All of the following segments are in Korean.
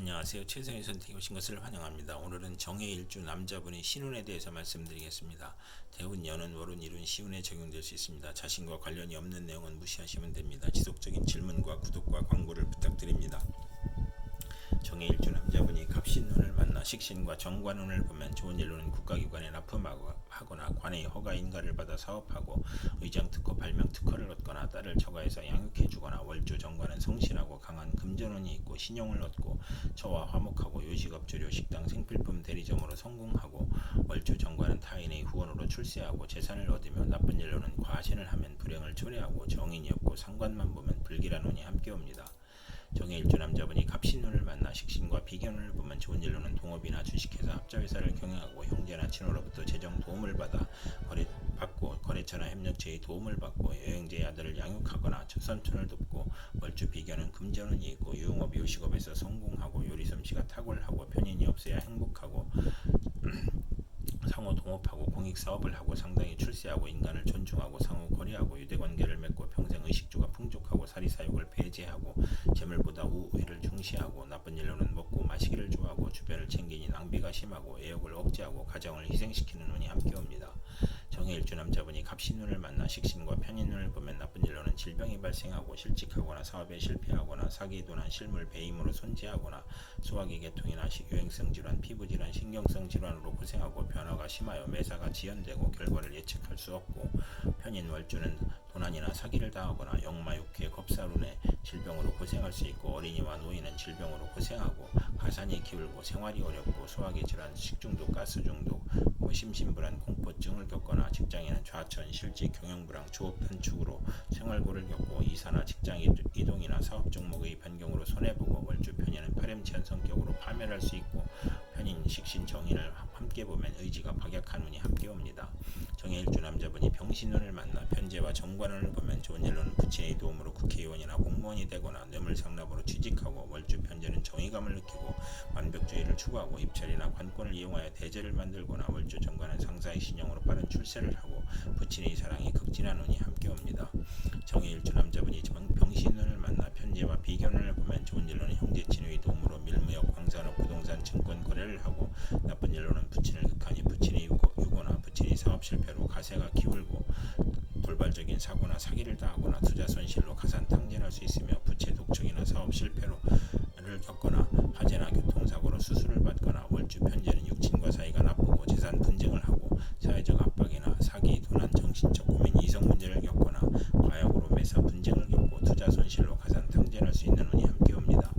안녕하세요. 최선의 선택에 오신 것을 환영합니다. 오늘은 정해일주 남자분의 신운에 대해서 말씀드리겠습니다. 대운, 연은, 월운, 일운, 시운에 적용될 수 있습니다. 자신과 관련이 없는 내용은 무시하시면 됩니다. 지속적인 질문과 구독과 광고를 부탁드립니다. 정해일주 남자분이 갑신운을 만나 식신과 정관운을 보면 좋은 일로는 국가기관에 납품하거나 관의 허가 인가를 받아 사업하고 의장특허, 발명특허를 얻거나 딸을 처가해서 양육해주거나 월주 정관은 성실하고 강한 금전운이 있고 신용을 얻고 처와 화목하고 요식업조료 식당 생필품 대리점으로 성공하고 월주 정관은 타인의 후원으로 출세하고 재산을 얻으며 나쁜 일로는 과신을 하면 불행을 초래하고 정인이 없고 상관만 보면 불길한 운이 함께 옵니다. 정해일주 남자분이 갑신운을 만나 식신과 비견운을 보면 좋은 일로는 동업이나 주식회사, 합자회사를 경영하고 형제나 친호로부터 재정 도움을 받아 거래처나 협력체의 도움을 받고 여행자의 아들을 양육하거나 초선촌을 돕고 월주 비견은 금전운이 있고 유흥업, 요식업에서 성공하고 요리솜씨가 탁월하고 편인이 없어야 행복하고 상호 동업하고 공익사업을 하고 상당히 출세하고 인간을 존중하고 상호 거래하고 유대관계를 맺고 평생 의식주가 풍족하고 사리사욕을 배제하고 재물보다 우위를 중시하고 나쁜 일로는 먹고 마시기를 좋아하고 주변을 챙기니 낭비가 심하고 애욕을 억제하고 가정을 희생시키는 운이 함께 옵니다. 정해일주 남자분이 갑신운을 만나 식신과 편인운을 보면 나쁜 일로는 질병이 발생하고 실직하거나 사업에 실패하거나 사기, 도난, 실물, 배임으로 손재하거나 소화기 계통이나 유행성 질환, 피부질환, 신경성 질환으로 고생하고 변화가 심하여 매사가 지연되고 결과를 예측할 수 없고 편인 월주는 도난이나 사기를 당하거나 역마육회, 겁사룬의 질병으로 고생할 수 있고 어린이와 노인은 질병으로 고생하고 가산이 기울고 생활이 어렵고 소화기 질환, 식중독, 가스중독, 심신불안, 공포증을 겪거나 직장인은 좌천, 실직, 경영불황, 조업 단축으로 생활고를 겪고 이사나 직장 이동이나 사업 종목의 변경으로 손해보고 월주 편인은 파렴치한 성격으로 파멸할 수 있고 편인, 식신, 정인을 함께 보면 의지가 박약한 운이 함께 옵니다. 정해일주 남자분이 병신운을 만나 편제와 정관운을 보면 좋은 일로는 부친의 도움으로 국회의원이나 공무원이 되거나 뇌물상납으로 취직하고 월주 편제는 정의감을 느끼고 완벽주의를 추구하고 입찰이나 관권을 이용하여 대제를 만들거나 월주 정관은 상사의 신용으로 빠른 출세를 하고 부친의 사랑이 극진한 운이 함께 옵니다. 정해일주 남자분이 병신운을 만나 편제와 비견운을 보면 좋은 일로는 형제 친구의 도움으로 밀무역, 광산업, 부동산, 증권 거래를 하고 나쁜 일로는 부친을 극하니 부친이 유고나 부친이 사업 실패로 가세가 기울고 돌발적인 사고나 사기를 당하거나 투자 손실로 가산 탕진할 수 있으며 부채 독촉이나 사업 실패를 겪거나 화재나 교통사고로 수술을 받거나 월주 편제는 육친과 사이가 나쁘고 재산 분쟁을 하고 사회적 압박이나 사기, 도난, 정신적 고민, 이성 문제를 겪거나 과욕으로 매사 분쟁을 겪고 투자 손실로 가산 탕진할 수 있는 운이 함께 옵니다.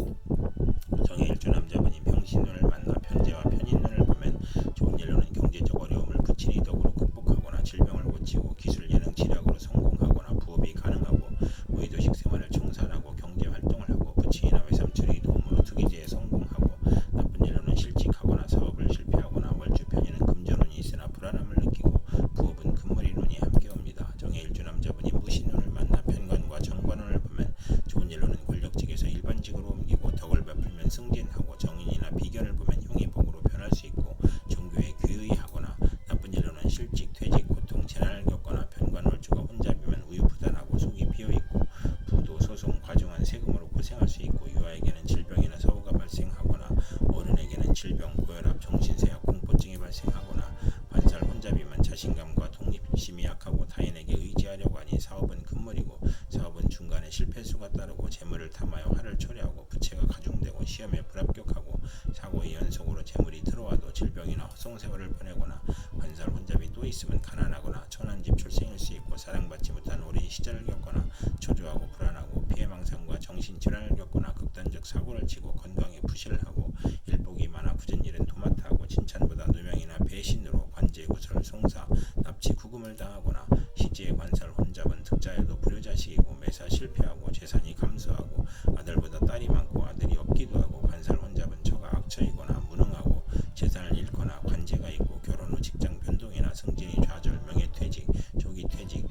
정해일주 남자분이 병신운을 만나 편제와 편인운을 보면 좋은 일로는 경제적 어려움을 부친의 덕으로 극복하거나 질병을 고치고 기술, 예능, 지략으로 성공하거나 부업이 가능하고 무의도식 생활을 청산하고 경제활동을 하고 부친이나 외삼촌의 도움으로 투기제에 성공하고 나쁜 일로는 실직하거나 사업을 실패하거나 월주 편인은 금전운이 있으나 불안함을 느끼고 부업은 금물인 운이 함께 옵니다. 정해일주 남자분이 무신운을 만나 편관과 정관운을 보면 좋은 일로는 권력직에서 일반직으로 옮기고 덕을 베풀면 승진하고 정인이나 비견을 보면 형이복으로 변할 수 있고 종교에 귀의하거나 나쁜 일로는 실직, 퇴직, 고통, 재난을 겪거나 편관월주가 혼잡이면 우유부단하고 속이 비어있고 부도, 소송, 과중한 세금으로 고생할 수 있고 유아에게는 질병이나 사고가 발생하거나 어른에게는 질병, 고혈압, 정신쇠약, 공포증이 발생하거나 반살, 혼잡이면 자신감과 독립심이 약하고 타인에게 의지하려고 하니 사업은 금물이고 사업은 중간에 실패수가 따르고 재물을 탐하여 화를 초래하고 부채가 가중되고 시험에 불합격하고 사고의 연속으로 재물이 들어와도 질병이나 허송세월을 보내거나 반살, 혼잡이 또 있으면 가난하거나 천한집 출생일 수 있고 사랑받지 못한 오랜 시절을 겪거나 초조하고 불안하고 피해망상과 정신질환을 겪거나 극단적 사고를 치고 건강에 부실을 하고 일복이 많아 굳은 일은 도맡아 하고 칭찬보다 누명이나 배신으로 관제, 구설, 송사, 납치, 구금을 당하거나 시지의 관살, 혼잡은 득자에도 불효자식이고 매사 실패하고 재산이 감소하고 아들보다 딸이 많고 아들이 없기도 하고 관살, 혼잡은 처가 악처이거나 무능하고 재산을 잃거나 관제가 있고 결혼 후 직장 변동이나 승진이 좌절, 명예퇴직, 조기퇴직,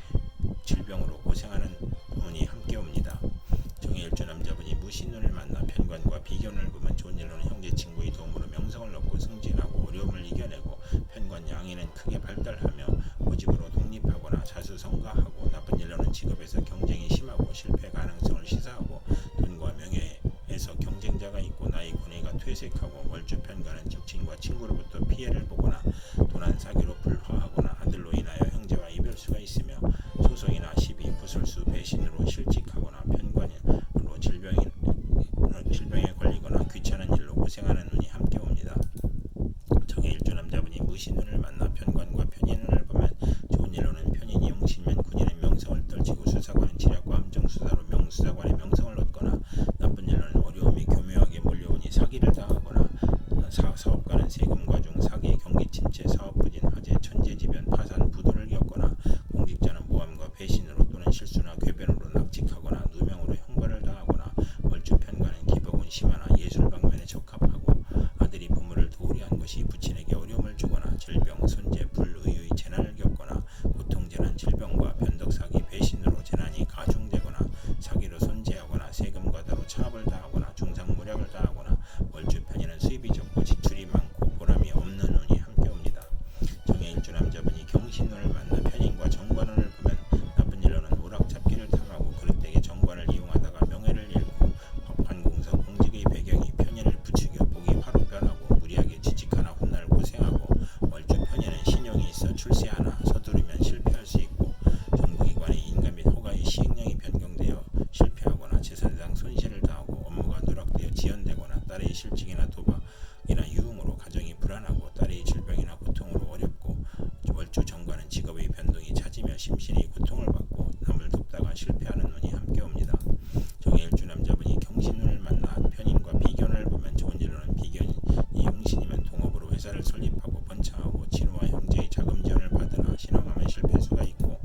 질병으로 고생하는 퇴색하고 월주 편관은 직친과 친구로부터 피해를 보거나 도난 사기로 불화하거나 아들로 인하여 형제와 이별수가 있으며 소송이나 시비, 구술수, 배신으로 실직하거나 편관으로 질병에 걸리거나 귀찮은 일로 고생하는 운이 함께 옵니다. 정해일주 남자분이 무신운을 만나 편관과 편인운을 보면 좋은 일로는 편인이 용신이면 군인은 명성을 떨치고 수사관은 지략과 함정수사로 명수사관의 명성을 얻거나 나쁜 일로는 어려움이 교묘하게 몰려오니 사기를 당하거나 사업가는 세금과중, 사기, 경기 침체, 사업 부진, 화재, 천재지변, 파산, 부도를 겪거나 공직자는 모함과 배신으로 또는 실수나 궤변으로 낙직하거나 누명으로 형벌을 당하거나 월주 편관은 기복운 심하나 예술 방면에 적합하고 아들이 부모를 도울이 한 것이 부친에게 어려움을 주거나 질병, 손재, 불의의 재난을 겪거나 고통재난, 질병과 변덕사기, 배신으로 재난이 가중되거나 사기로 손재하거나 세금 과다로 차압을 당하거나 중상모략을 당하거나 월주 편인은 수입이 적고 지출이 많고 보람이 없는 운이 함께 옵니다. 정해일주 남자분이 경신운을 만나 편인과 정관운을 보면 나쁜 일로는 오락잡기를 당하고 그릇되게 정관을 이용하다가 명예를 잃고 관공서 공직의 배경이 편인을 부추겨 복이 화로 변하고 무리하게 취직하나 훗날 고생하고 월주 편인은 신용이 있어 출세하나 서두르면 실패할 수 있고 정부기관의 인가 및 허가의 시행령이 변경되어 실패하거나 재산상 손실을 당하고 업무가 누락되어 지연되거나 딸의 실직이나 도박이나 유흥으로 가정이 불안하고 딸의 질병이나 고통으로 어렵고 월주 정관은 직업의 변동이 잦으며 심신의 고통을 받고 남을 돕다가 실패하는 운이 함께 옵니다. 정해일주 남자분이 경신운을 만나 편인과 비견을 보면 좋은 일로는 비견이 용신이면 동업으로 회사를 설립하고 번창하고 친구와 형제의 자금 지원을 받으나 신앙하면 실패수가 있고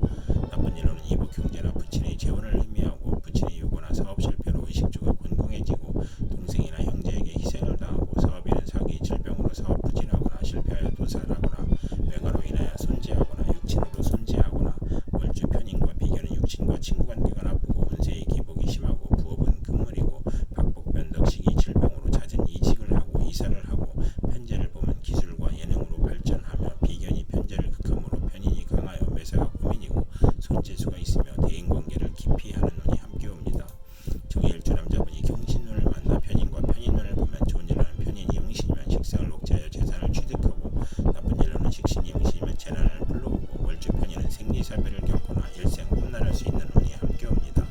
나쁜 일로는 이복 형제나 부친의 재혼을 의미하고 부친의 유고나 사업 실패로 의식주가 곤궁해지고 동생이나 형제에게 희생을 당하고 사업인은 사기, 질병으로 사업 부진하거나 실패하여 도살하거나 외가로 인하여 손재하거나 육친으로 손재하거나 월주 편인과 비견은 육친과 친구관계가 나쁘고 운세의 기복이 심하고 부업은 금물이고 박복, 변덕, 시기, 질병으로 잦은 이직을 하고 이사를 하고 편재를 보면 기술과 예능으로 발전하며 비견이 편재를 극함으로 편인이 강하여 매사가 고민이고 손재수가 있으며 대인관계를 깊이 하는 운이 함께 옵니다. 정해일주 남자분이 경신운을 만나 편인과 편인운을 보면 좋은 일로는 편인이 용신이면 식상을 옥죄하여 재산을 취득하고 나쁜 일로는 식신이 용신이면 재난을 불러오고 월주 편인은 생리사별을 겪거나 일생 험난할 수 있는 운이 함께 옵니다.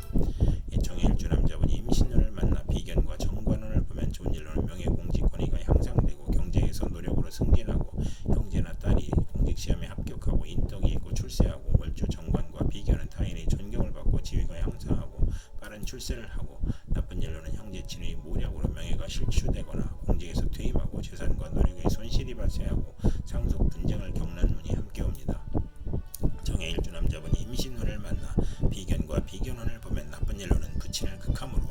정해일주 남자분이 임신운을 만나 비견과 정관운을 보면 좋은 일로는 명예공직 권위가 향상되고 경제에서 노력으로 승진하고 형제나 딸이 공직시험에 합격하고 인덕이 있고 출세하고 월주 정관과 비견은 타인의 존경을 받고 지위가 향상하고 빠른 출세를 하고 나쁜 일로는 형제 친의 모략으로 명예가 실추되거나 공직에서 퇴임하고 재산과 노력의 손실이 발생하고 상속 분쟁을 겪는 운이 함께 옵니다. 정해일주 남자분이 임신운을 만나 비견과 비견운을 보면 나쁜 일로는 부친을 극함으로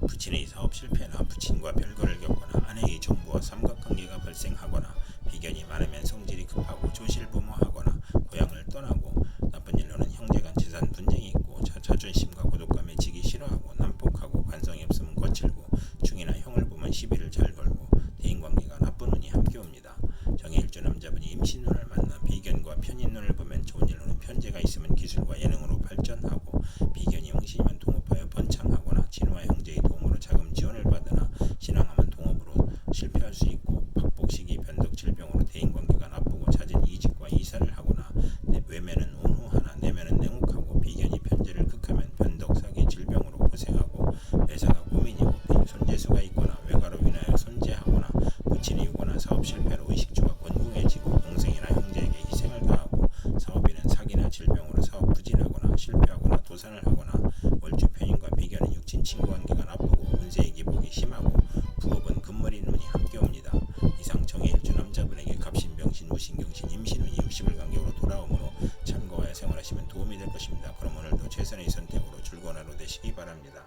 부친의 사업 실패나 부친과 별거를 겪거나 아내의 정부와 삼각관계가 발생하거나 비견이 많으면 성질이 급하고 조실부모하거나 고향을 떠나고 나쁜 일로는 형제간 재산 분쟁이 있고 자존심과 고독감에 지기 싫어하고 난폭하고 관성이 없으면 거칠고 중이나 형을 보면 시비를 잘 걸고 대인관계가 나쁜 운이 함께 옵니다. 정해일주 남자분이 임신운을 만나 비견과 편인운을 보면 좋은 일로는 편재가 있으면 기술과 예능으로 발전하고 비견이 용신이면 동업하여 번창하거나 친구와 형제의 도움으로 자금 지원을 받으나 신앙하면 동업으로 실패할 수 있고 박복, 시기, 변덕, 질병으로 대인관계가 나쁘고 잦은 이직과 이사를 하거나 외면은 온후하나 내면은 냉혹하고 비견이 편재를 극하면 변덕, 사기, 질병으로 고생하고 매사가 고민이고 손재수가 있거나 외가로 인하여 손재하거나 부친의 유고나 사업 실패로 의식주가 곤궁해지고 동생이나 형제에게 희생을 당하고 사업인은 사기나 질병으로 사업 부진하거나 실패하거나 도산을 하거나 월주 편인과 비견은 육친 친구관계가 나쁘고 운세의 기복이 심하고 부업은 금물인 운이 함께 옵니다. 이상 정해일주 남자분에게 갑신병신, 우신경신, 임신운이 60일 간격으로 돌아오므로 참고하여 생활하시면 도움이 될 것입니다. 그럼 오늘도 최선의 선택으로 즐거운 하루 되시기 바랍니다.